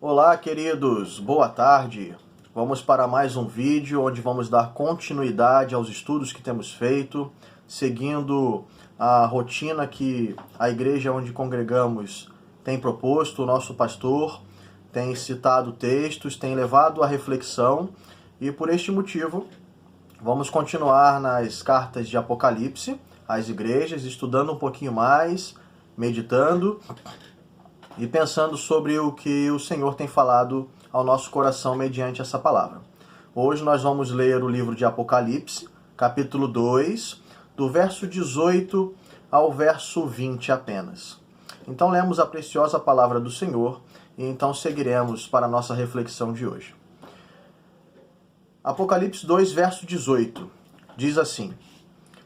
Olá, queridos, boa tarde. Vamos para mais um vídeo onde vamos dar continuidade aos estudos que temos feito, seguindo a rotina que a igreja onde congregamos tem proposto. O nosso pastor tem citado textos, tem levado à reflexão e por este motivo vamos continuar nas cartas de Apocalipse às igrejas, estudando um pouquinho mais, meditando e pensando sobre o que o Senhor tem falado ao nosso coração mediante essa palavra. Hoje nós vamos ler o livro de Apocalipse, capítulo 2, do verso 18 ao verso 20 apenas. Então lemos a preciosa palavra do Senhor e então seguiremos para a nossa reflexão de hoje. Apocalipse 2, verso 18, diz assim: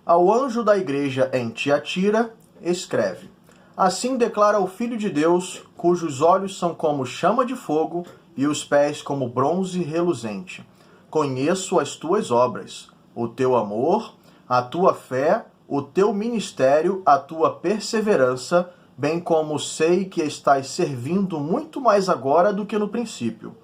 Ao anjo da igreja em Tiatira, escreve: Assim declara o Filho de Deus, cujos olhos são como chama de fogo e os pés como bronze reluzente. Conheço as tuas obras, o teu amor, a tua fé, o teu ministério, a tua perseverança, bem como sei que estás servindo muito mais agora do que no princípio.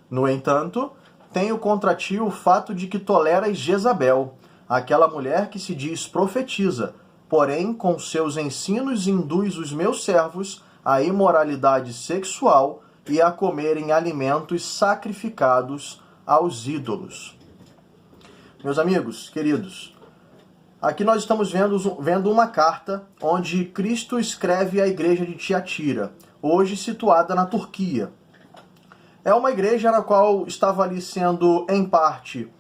No entanto, tenho contra ti o fato de que toleras Jezabel, aquela mulher que se diz profetiza, porém com seus ensinos induz os meus servos à imoralidade sexual e a comerem alimentos sacrificados aos ídolos. Meus amigos, queridos, aqui nós estamos vendo uma carta onde Cristo escreve à igreja de Tiatira, hoje situada na Turquia. É uma igreja na qual estava ali sendo, em parte,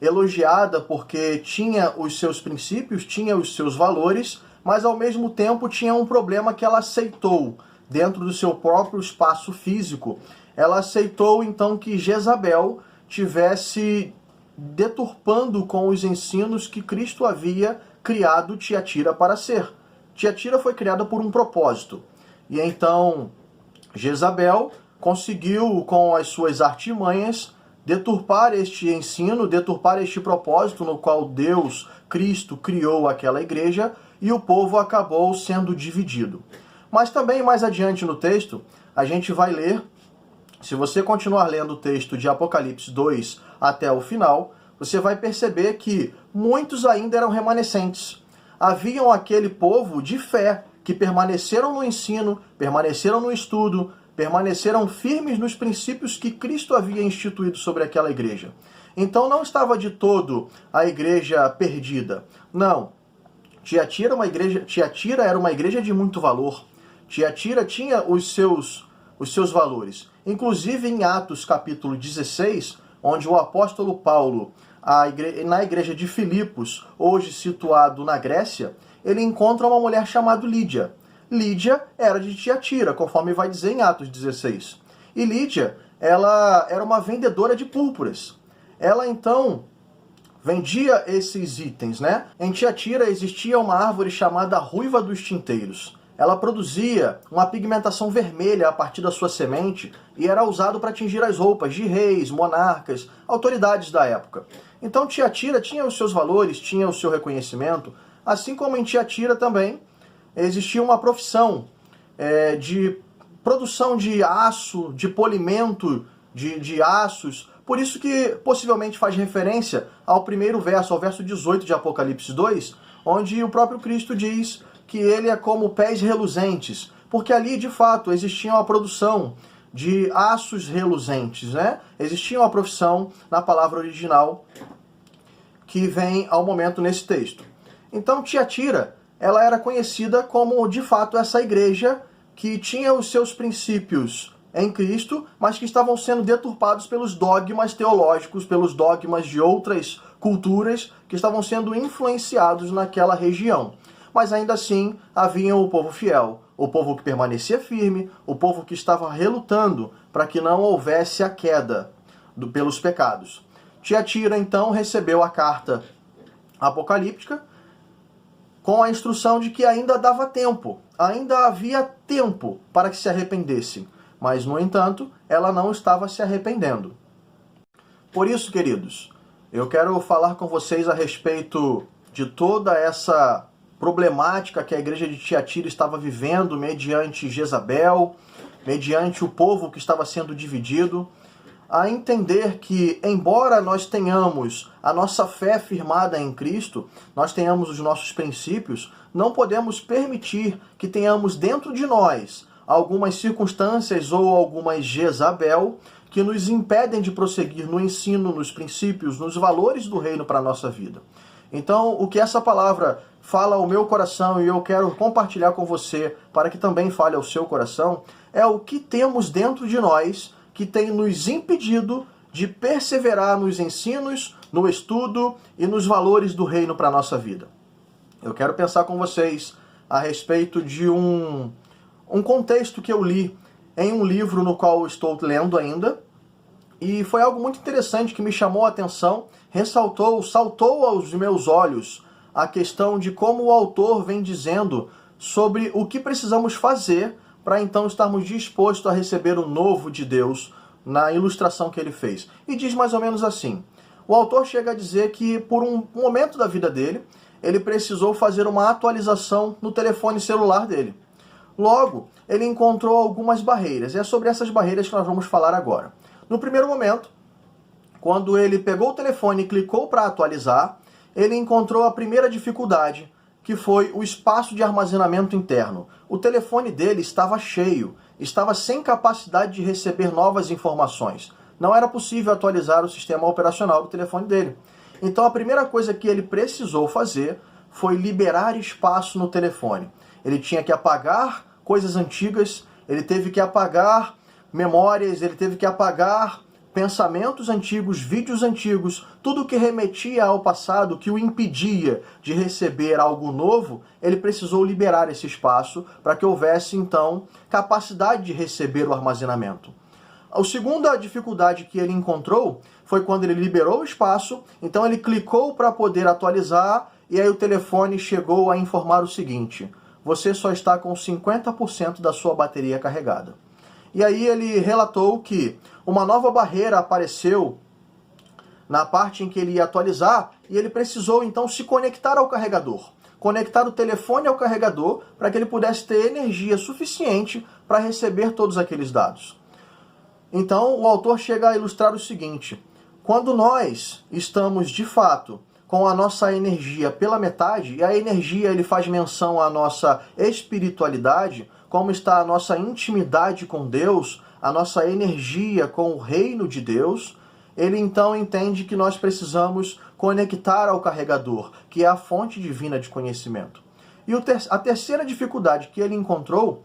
elogiada porque tinha os seus princípios, tinha os seus valores, mas ao mesmo tempo tinha um problema que ela aceitou dentro do seu próprio espaço físico. Ela aceitou então que Jezabel tivesse deturpando com os ensinos que Cristo havia criado Tiatira para ser. Tiatira foi criada por um propósito. E então Jezabel conseguiu, com as suas artimanhas, deturpar este ensino, deturpar este propósito no qual Deus, Cristo, criou aquela igreja, e o povo acabou sendo dividido. Mas também mais adiante no texto, a gente vai ler, se você continuar lendo o texto de Apocalipse 2 até o final, você vai perceber que muitos ainda eram remanescentes. Haviam aquele povo de fé que permaneceram no ensino, permaneceram no estudo, permaneceram firmes nos princípios que Cristo havia instituído sobre aquela igreja. Então não estava de todo a igreja perdida. Não. Tiatira era uma igreja de muito valor. Tiatira tinha os seus valores. Inclusive em Atos capítulo 16, onde o apóstolo Paulo, na igreja de Filipos, hoje situado na Grécia, ele encontra uma mulher chamada Lídia. Lídia era de Tiatira, conforme vai dizer em Atos 16. E Lídia, ela era uma vendedora de púrpuras. Ela então vendia esses itens, né? Em Tiatira existia uma árvore chamada ruiva dos tinteiros. Ela produzia uma pigmentação vermelha a partir da sua semente e era usado para tingir as roupas de reis, monarcas, autoridades da época. Então Tiatira tinha os seus valores, tinha o seu reconhecimento, assim como em Tiatira também existia uma profissão de produção de aço, de polimento de aços. Por isso que possivelmente faz referência ao primeiro verso, ao verso 18 de Apocalipse 2, onde o próprio Cristo diz que ele é como pés reluzentes, porque ali de fato existia uma produção de aços reluzentes, né? Existia uma profissão na palavra original que vem ao momento nesse texto. Então Tiatira, ela era conhecida como, de fato, essa igreja que tinha os seus princípios em Cristo, mas que estavam sendo deturpados pelos dogmas teológicos, pelos dogmas de outras culturas que estavam sendo influenciados naquela região. Mas ainda assim, havia o povo fiel, o povo que permanecia firme, o povo que estava relutando para que não houvesse a queda pelos pecados. Tiatira, então, recebeu a carta apocalíptica, com a instrução de que ainda dava tempo, ainda havia tempo para que se arrependesse. Mas, no entanto, ela não estava se arrependendo. Por isso, queridos, eu quero falar com vocês a respeito de toda essa problemática que a igreja de Tiatira estava vivendo mediante Jezabel, mediante o povo que estava sendo dividido, a entender que, embora nós tenhamos a nossa fé firmada em Cristo, nós tenhamos os nossos princípios, não podemos permitir que tenhamos dentro de nós algumas circunstâncias ou algumas Jezabel que nos impedem de prosseguir no ensino, nos princípios, nos valores do reino para a nossa vida. Então, o que essa palavra fala ao meu coração e eu quero compartilhar com você para que também fale ao seu coração, é o que temos dentro de nós que tem nos impedido de perseverar nos ensinos, no estudo e nos valores do reino para a nossa vida. Eu quero pensar com vocês a respeito de um contexto que eu li em um livro no qual eu estou lendo ainda, e foi algo muito interessante que me chamou a atenção, saltou aos meus olhos a questão de como o autor vem dizendo sobre o que precisamos fazer para então estarmos dispostos a receber o novo de Deus na ilustração que ele fez. E diz mais ou menos assim: o autor chega a dizer que por um momento da vida dele, ele precisou fazer uma atualização no telefone celular dele. Logo, ele encontrou algumas barreiras, e é sobre essas barreiras que nós vamos falar agora. No primeiro momento, quando ele pegou o telefone e clicou para atualizar, ele encontrou a primeira dificuldade, que foi o espaço de armazenamento interno. O telefone dele estava cheio, estava sem capacidade de receber novas informações. Não era possível atualizar o sistema operacional do telefone dele. Então a primeira coisa que ele precisou fazer foi liberar espaço no telefone. Ele tinha que apagar coisas antigas, ele teve que apagar memórias, ele teve que apagar pensamentos antigos, vídeos antigos, tudo que remetia ao passado, que o impedia de receber algo novo, ele precisou liberar esse espaço para que houvesse, então, capacidade de receber o armazenamento. A segunda dificuldade que ele encontrou foi quando ele liberou o espaço, então ele clicou para poder atualizar, e aí o telefone chegou a informar o seguinte: você só está com 50% da sua bateria carregada. E aí ele relatou que uma nova barreira apareceu na parte em que ele ia atualizar e ele precisou então se conectar ao carregador. Conectar o telefone ao carregador para que ele pudesse ter energia suficiente para receber todos aqueles dados. Então o autor chega a ilustrar o seguinte: quando nós estamos de fato com a nossa energia pela metade, e a energia ele faz menção à nossa espiritualidade, como está a nossa intimidade com Deus, a nossa energia com o reino de Deus, ele então entende que nós precisamos conectar ao carregador, que é a fonte divina de conhecimento. E a terceira dificuldade que ele encontrou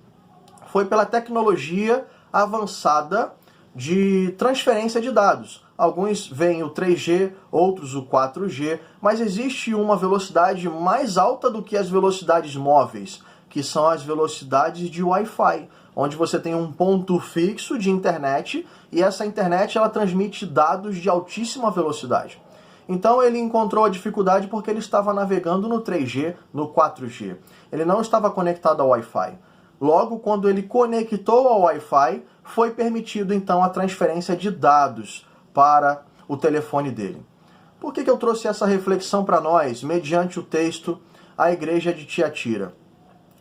foi pela tecnologia avançada de transferência de dados. Alguns veem o 3G, outros o 4G, mas existe uma velocidade mais alta do que as velocidades móveis, que são as velocidades de Wi-Fi, onde você tem um ponto fixo de internet e essa internet ela transmite dados de altíssima velocidade. Então ele encontrou a dificuldade porque ele estava navegando no 3G, no 4G. Ele não estava conectado ao Wi-Fi. Logo, quando ele conectou ao Wi-Fi, foi permitido então a transferência de dados para o telefone dele. Por que eu trouxe essa reflexão para nós, mediante o texto A Igreja de Tiatira?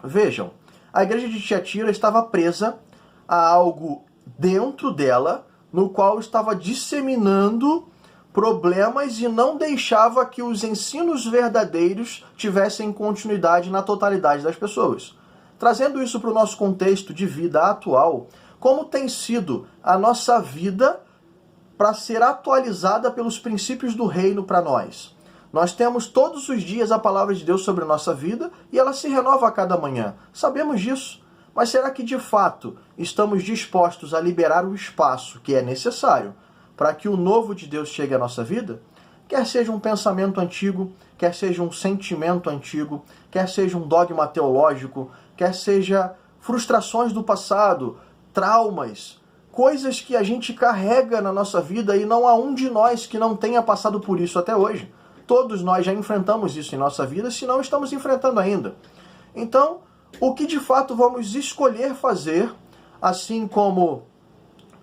Vejam, a igreja de Tiatira estava presa a algo dentro dela, no qual estava disseminando problemas e não deixava que os ensinos verdadeiros tivessem continuidade na totalidade das pessoas. Trazendo isso para o nosso contexto de vida atual, como tem sido a nossa vida para ser atualizada pelos princípios do reino para nós? Nós temos todos os dias a palavra de Deus sobre a nossa vida e ela se renova a cada manhã. Sabemos disso. Mas será que de fato estamos dispostos a liberar o espaço que é necessário para que o novo de Deus chegue à nossa vida? Quer seja um pensamento antigo, quer seja um sentimento antigo, quer seja um dogma teológico, quer seja frustrações do passado, traumas, coisas que a gente carrega na nossa vida e não há um de nós que não tenha passado por isso até hoje. Todos nós já enfrentamos isso em nossa vida, se não estamos enfrentando ainda. Então, o que de fato vamos escolher fazer, assim como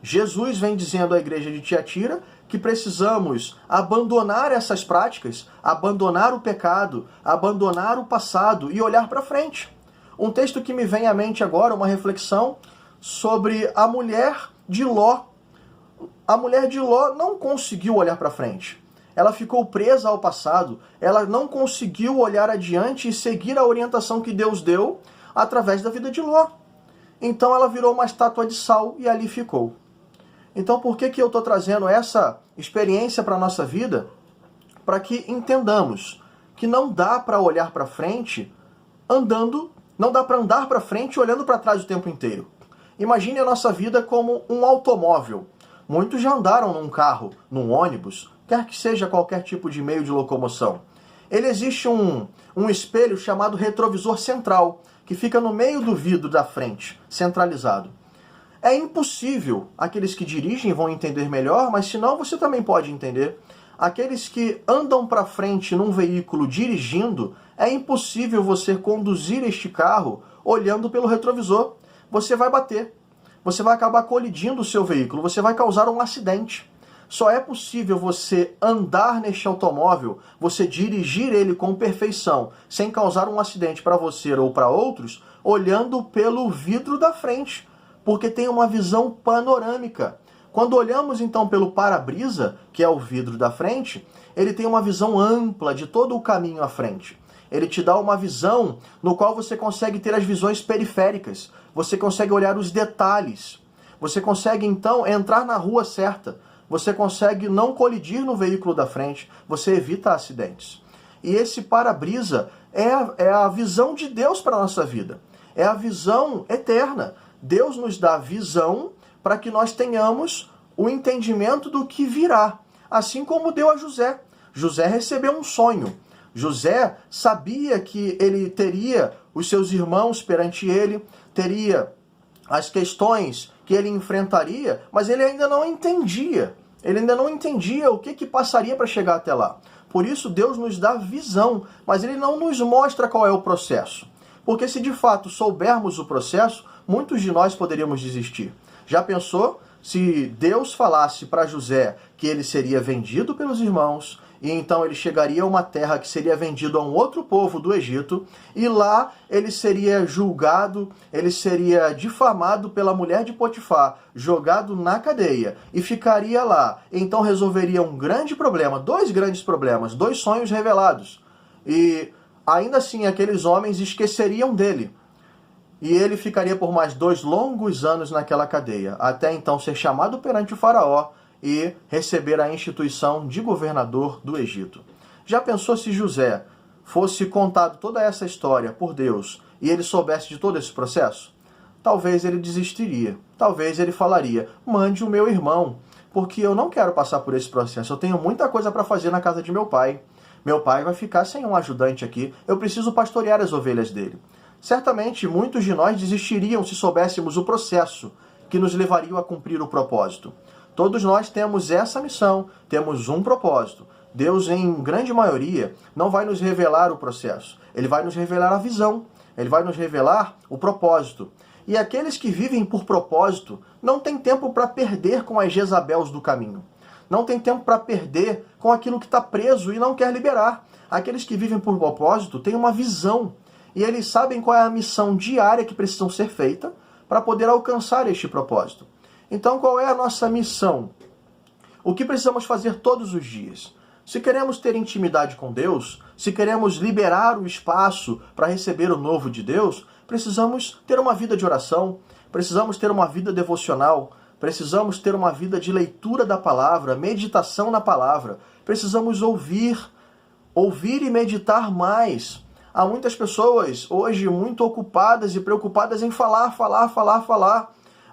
Jesus vem dizendo à igreja de Tiatira, que precisamos abandonar essas práticas, abandonar o pecado, abandonar o passado e olhar para frente. Um texto que me vem à mente agora, uma reflexão sobre a mulher de Ló. A mulher de Ló não conseguiu olhar para frente. Ela ficou presa ao passado, ela não conseguiu olhar adiante e seguir a orientação que Deus deu através da vida de Ló. Então ela virou uma estátua de sal e ali ficou. Então por que eu estou trazendo essa experiência para a nossa vida? Para que entendamos que não dá para olhar para frente andando, não dá para andar para frente olhando para trás o tempo inteiro. Imagine a nossa vida como um automóvel. Muitos já andaram num carro, num ônibus, quer que seja qualquer tipo de meio de locomoção. Ele existe um espelho chamado retrovisor central, que fica no meio do vidro da frente, centralizado. É impossível, aqueles que dirigem vão entender melhor, mas se não, você também pode entender. Aqueles que andam para frente num veículo dirigindo, é impossível você conduzir este carro olhando pelo retrovisor. Você vai bater, você vai acabar colidindo o seu veículo, você vai causar um acidente. Só é possível você andar neste automóvel, você dirigir ele com perfeição, sem causar um acidente para você ou para outros, olhando pelo vidro da frente, porque tem uma visão panorâmica. Quando olhamos então pelo para-brisa, que é o vidro da frente, ele tem uma visão ampla de todo o caminho à frente. Ele te dá uma visão no qual você consegue ter as visões periféricas, você consegue olhar os detalhes, você consegue então entrar na rua certa, você consegue não colidir no veículo da frente, você evita acidentes. E esse para-brisa é a visão de Deus para a nossa vida, é a visão eterna. Deus nos dá visão para que nós tenhamos o entendimento do que virá, assim como deu a José. José recebeu um sonho. José sabia que ele teria os seus irmãos perante ele, teria as questões que ele enfrentaria, mas ele ainda não entendia. Ele ainda não entendia o que passaria para chegar até lá. Por isso Deus nos dá visão, mas ele não nos mostra qual é o processo. Porque se de fato soubermos o processo, muitos de nós poderíamos desistir. Já pensou se Deus falasse para José que ele seria vendido pelos irmãos, e então ele chegaria a uma terra que seria vendido a um outro povo do Egito, e lá ele seria julgado, ele seria difamado pela mulher de Potifar, jogado na cadeia, e ficaria lá. Então resolveria um grande problema, dois grandes problemas, dois sonhos revelados. E ainda assim aqueles homens esqueceriam dele. E ele ficaria por mais 2 longos anos naquela cadeia, até então ser chamado perante o faraó e receber a instituição de governador do Egito. Já pensou se José fosse contado toda essa história por Deus e ele soubesse de todo esse processo? Talvez ele desistiria, talvez ele falaria, mande o meu irmão, porque eu não quero passar por esse processo, eu tenho muita coisa para fazer na casa de meu pai. Meu pai vai ficar sem um ajudante aqui, eu preciso pastorear as ovelhas dele. Certamente muitos de nós desistiriam se soubéssemos o processo que nos levaria a cumprir o propósito. Todos nós temos essa missão, temos um propósito. Deus, em grande maioria, não vai nos revelar o processo. Ele vai nos revelar a visão, ele vai nos revelar o propósito. E aqueles que vivem por propósito não têm tempo para perder com as Jezabels do caminho. Não tem tempo para perder com aquilo que está preso e não quer liberar. Aqueles que vivem por propósito têm uma visão. E eles sabem qual é a missão diária que precisam ser feita para poder alcançar este propósito. Então, qual é a nossa missão? O que precisamos fazer todos os dias? Se queremos ter intimidade com Deus, se queremos liberar o espaço para receber o novo de Deus, precisamos ter uma vida de oração, precisamos ter uma vida devocional, precisamos ter uma vida de leitura da palavra, meditação na palavra, precisamos ouvir e meditar mais. Há muitas pessoas hoje muito ocupadas e preocupadas em falar.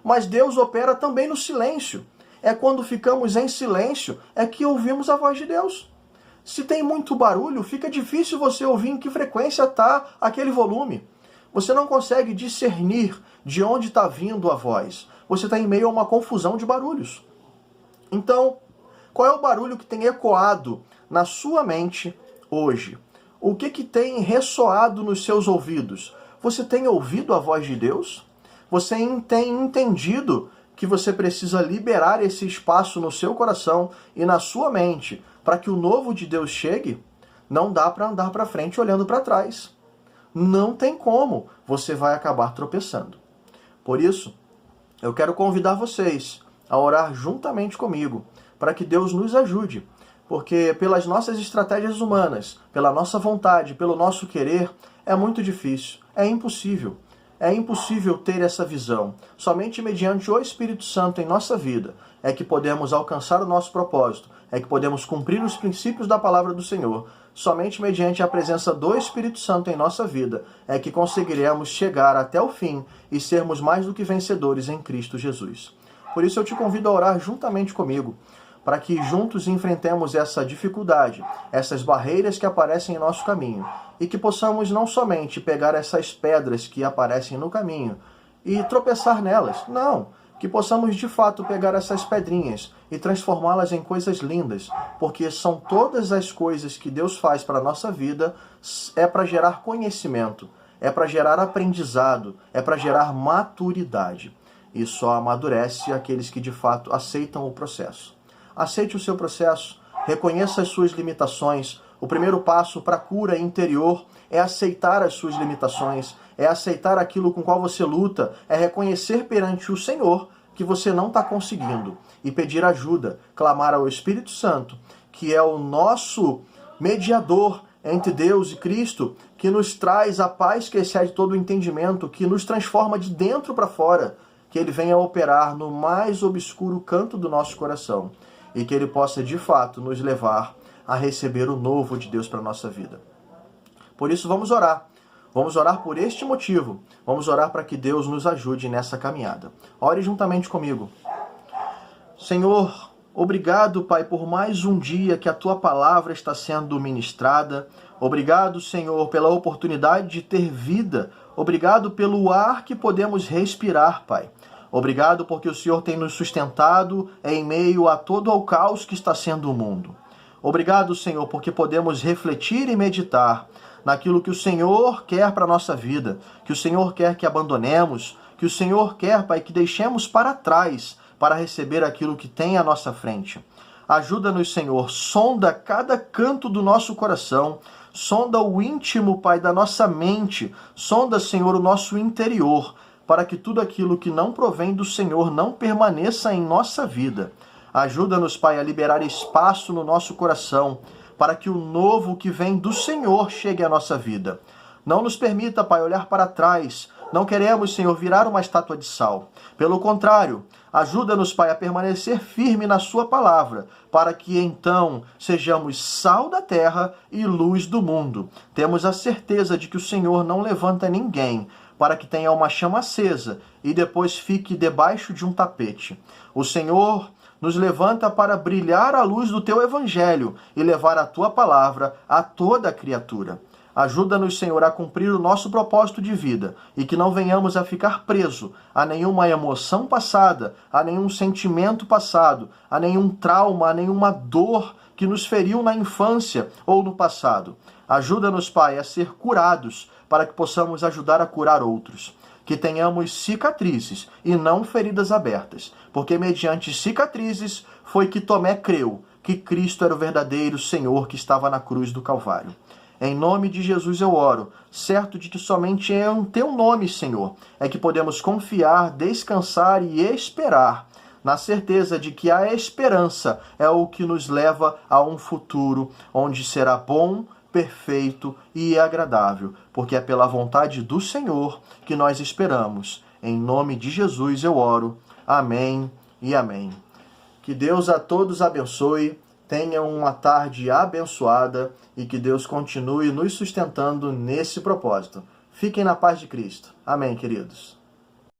Mas Deus opera também no silêncio. É quando ficamos em silêncio é que ouvimos a voz de Deus. Se tem muito barulho, fica difícil você ouvir em que frequência está aquele volume. Você não consegue discernir de onde está vindo a voz. Você está em meio a uma confusão de barulhos. Então, qual é o barulho que tem ecoado na sua mente hoje? O que tem ressoado nos seus ouvidos? Você tem ouvido a voz de Deus? Você tem entendido que você precisa liberar esse espaço no seu coração e na sua mente para que o novo de Deus chegue? Não dá para andar para frente olhando para trás. Não tem como. Você vai acabar tropeçando. Por isso, eu quero convidar vocês a orar juntamente comigo, para que Deus nos ajude, porque pelas nossas estratégias humanas, pela nossa vontade, pelo nosso querer, é muito difícil, é impossível. É impossível ter essa visão. Somente mediante o Espírito Santo em nossa vida é que podemos alcançar o nosso propósito, é que podemos cumprir os princípios da palavra do Senhor. Somente mediante a presença do Espírito Santo em nossa vida é que conseguiremos chegar até o fim e sermos mais do que vencedores em Cristo Jesus. Por isso eu te convido a orar juntamente comigo, para que juntos enfrentemos essa dificuldade, essas barreiras que aparecem em nosso caminho, e que possamos não somente pegar essas pedras que aparecem no caminho e tropeçar nelas, não, que possamos de fato pegar essas pedrinhas e transformá-las em coisas lindas, porque são todas as coisas que Deus faz para a nossa vida, é para gerar conhecimento, é para gerar aprendizado, é para gerar maturidade. E só amadurece aqueles que de fato aceitam o processo. Aceite o seu processo, reconheça as suas limitações. O primeiro passo para a cura interior é aceitar as suas limitações, é aceitar aquilo com qual você luta, é reconhecer perante o Senhor que você não está conseguindo e pedir ajuda, clamar ao Espírito Santo, que é o nosso mediador entre Deus e Cristo, que nos traz a paz que excede todo o entendimento, que nos transforma de dentro para fora, que Ele venha operar no mais obscuro canto do nosso coração e que Ele possa, de fato, nos levar a receber o novo de Deus para a nossa vida. Por isso, vamos orar. Vamos orar por este motivo. Vamos orar para que Deus nos ajude nessa caminhada. Ore juntamente comigo. Senhor, obrigado, Pai, por mais um dia que a Tua palavra está sendo ministrada. Obrigado, Senhor, pela oportunidade de ter vida. Obrigado pelo ar que podemos respirar, Pai. Obrigado porque o Senhor tem nos sustentado em meio a todo o caos que está sendo o mundo. Obrigado, Senhor, porque podemos refletir e meditar naquilo que o Senhor quer para a nossa vida, que o Senhor quer que abandonemos, que o Senhor quer, Pai, que deixemos para trás para receber aquilo que tem à nossa frente. Ajuda-nos, Senhor, sonda cada canto do nosso coração, sonda o íntimo, Pai, da nossa mente, sonda, Senhor, o nosso interior, para que tudo aquilo que não provém do Senhor não permaneça em nossa vida. Ajuda-nos, Pai, a liberar espaço no nosso coração, para que o novo que vem do Senhor chegue à nossa vida. Não nos permita, Pai, olhar para trás. Não queremos, Senhor, virar uma estátua de sal. Pelo contrário, ajuda-nos, Pai, a permanecer firme na Sua palavra, para que então sejamos sal da terra e luz do mundo. Temos a certeza de que o Senhor não levanta ninguém para que tenha uma chama acesa e depois fique debaixo de um tapete. O Senhor nos levanta para brilhar a luz do Teu Evangelho e levar a Tua palavra a toda a criatura. Ajuda-nos, Senhor, a cumprir o nosso propósito de vida e que não venhamos a ficar preso a nenhuma emoção passada, a nenhum sentimento passado, a nenhum trauma, a nenhuma dor que nos feriu na infância ou no passado. Ajuda-nos, Pai, a ser curados para que possamos ajudar a curar outros. Que tenhamos cicatrizes e não feridas abertas, porque mediante cicatrizes foi que Tomé creu que Cristo era o verdadeiro Senhor que estava na cruz do Calvário. Em nome de Jesus eu oro, certo de que somente em Teu nome, Senhor, é que podemos confiar, descansar e esperar, na certeza de que a esperança é o que nos leva a um futuro onde será bom, perfeito e agradável, porque é pela vontade do Senhor que nós esperamos. Em nome de Jesus eu oro. Amém e amém. Que Deus a todos abençoe, tenham uma tarde abençoada e que Deus continue nos sustentando nesse propósito. Fiquem na paz de Cristo. Amém, queridos.